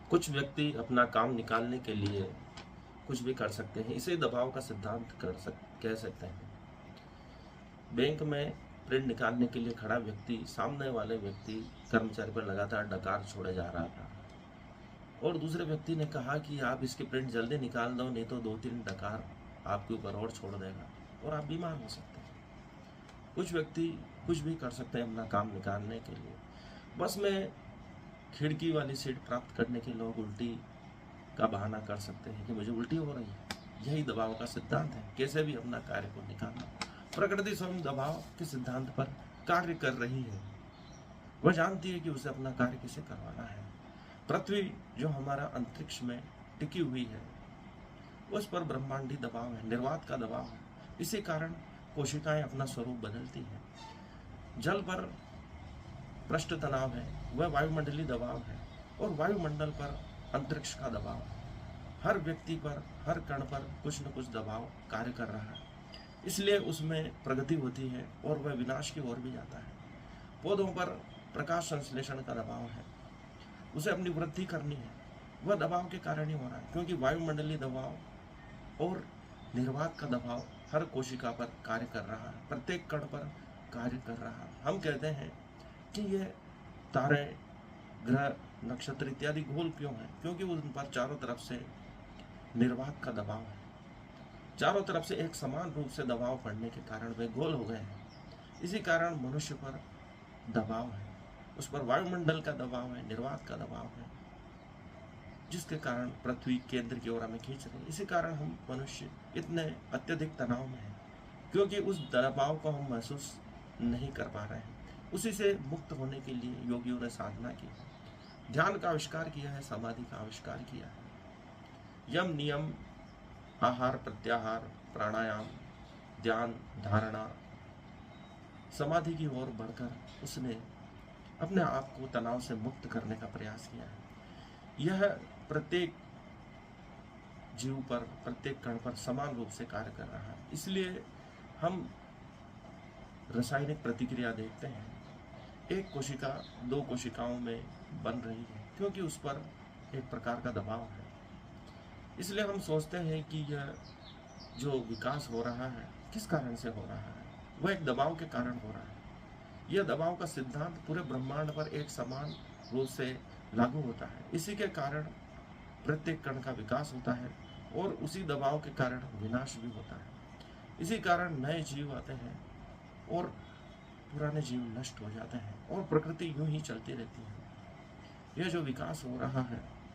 कुछ व्यक्ति अपना काम निकालने के लिए कुछ भी कर सकते हैं, इसे दबाव का सिद्धांत कह सकते हैं। बैंक में प्रिंट निकालने के लिए खड़ा व्यक्ति सामने वाले व्यक्ति कर्मचारी पर लगातार डकार छोड़े जा रहा था और दूसरे व्यक्ति ने कहा कि आप इसकी प्रिंट जल्दी निकाल दो, नहीं तो 2-3 डकार आपके ऊपर और छोड़ देगा और आप बीमार हो सकते हैं। कुछ व्यक्ति कुछ भी कर सकते हैं अपना काम निकालने के लिए। बस में खिड़की वाली सीट प्राप्त करने के लोग उल्टी का बहाना कर सकते हैं कि मुझे उल्टी हो रही है। यही दबाव का सिद्धांत है, कैसे भी अपना कार्य को निकालना। प्रकृति स्वयं दबाव के सिद्धांत पर कार्य कर रही है। वह जानती है कि उसे अपना कार्य कैसे करवाना है। पृथ्वी जो हमारा अंतरिक्ष में टिकी हुई है, उस पर ब्रह्मांडी दबाव है, निर्वात का दबाव है। इसी कारण कोशिकाएं अपना स्वरूप बदलती हैं। जल पर पृष्ठ तनाव है, वह वायुमंडलीय दबाव है, और वायुमंडल पर अंतरिक्ष का दबाव है। हर व्यक्ति पर, हर कण पर कुछ न कुछ दबाव कार्य कर रहा है, इसलिए उसमें प्रगति होती है और वह विनाश की ओर भी जाता है। पौधों पर प्रकाश संश्लेषण का दबाव है, उसे अपनी वृद्धि करनी है, वह दबाव के कारण ही हो रहा है, क्योंकि वायुमंडलीय दबाव और निर्वात का दबाव हर कोशिका पर कार्य कर रहा है, प्रत्येक कण पर कार्य कर रहा है। हम कहते हैं कि ये तारे, ग्रह, नक्षत्र इत्यादि गोल क्यों है? क्योंकि उन पर चारों तरफ से निर्वात का दबाव है। चारों तरफ से एक समान रूप से दबाव पड़ने के कारण वे गोल हो गए हैं। इसी कारण मनुष्य पर दबाव है, उस पर वायुमंडल का दबाव है, निर्वात का दबाव है, जिसके कारण पृथ्वी केंद्र की ओर हमें खींच रही है। इसी कारण हम मनुष्य इतने अत्यधिक तनाव में हैं, क्योंकि उस दबाव को हम महसूस नहीं कर पा रहे हैं। उसी से मुक्त होने के लिए योगियों ने साधना की, ध्यान का आविष्कार किया है, समाधि का आविष्कार किया है। यम नियम, आहार प्रत्याहार, प्राणायाम, ध्यान, धारणा, समाधि की ओर बढ़कर उसने अपने आप को तनाव से मुक्त करने का प्रयास किया है। यह प्रत्येक जीव पर, प्रत्येक कण पर समान रूप से कार्य कर रहा है। इसलिए हम रासायनिक प्रतिक्रिया देखते हैं, एक कोशिका 2 कोशिकाओं में बन रही है, क्योंकि उस पर एक प्रकार का दबाव है। इसलिए हम सोचते हैं कि यह जो विकास हो रहा है किस कारण से हो रहा है? वह एक दबाव के कारण हो रहा है। यह दबाव का सिद्धांत पूरे ब्रह्मांड पर एक समान रूप से लागू होता है। इसी के कारण प्रत्येक कण का विकास होता है और उसी दबाव के कारण विनाश भी होता है। इसी कारण नए जीव आते हैं और पुराने जीव नष्ट हो जाते हैं और प्रकृति यूं ही चलती रहती है। यह जो विकास हो रहा है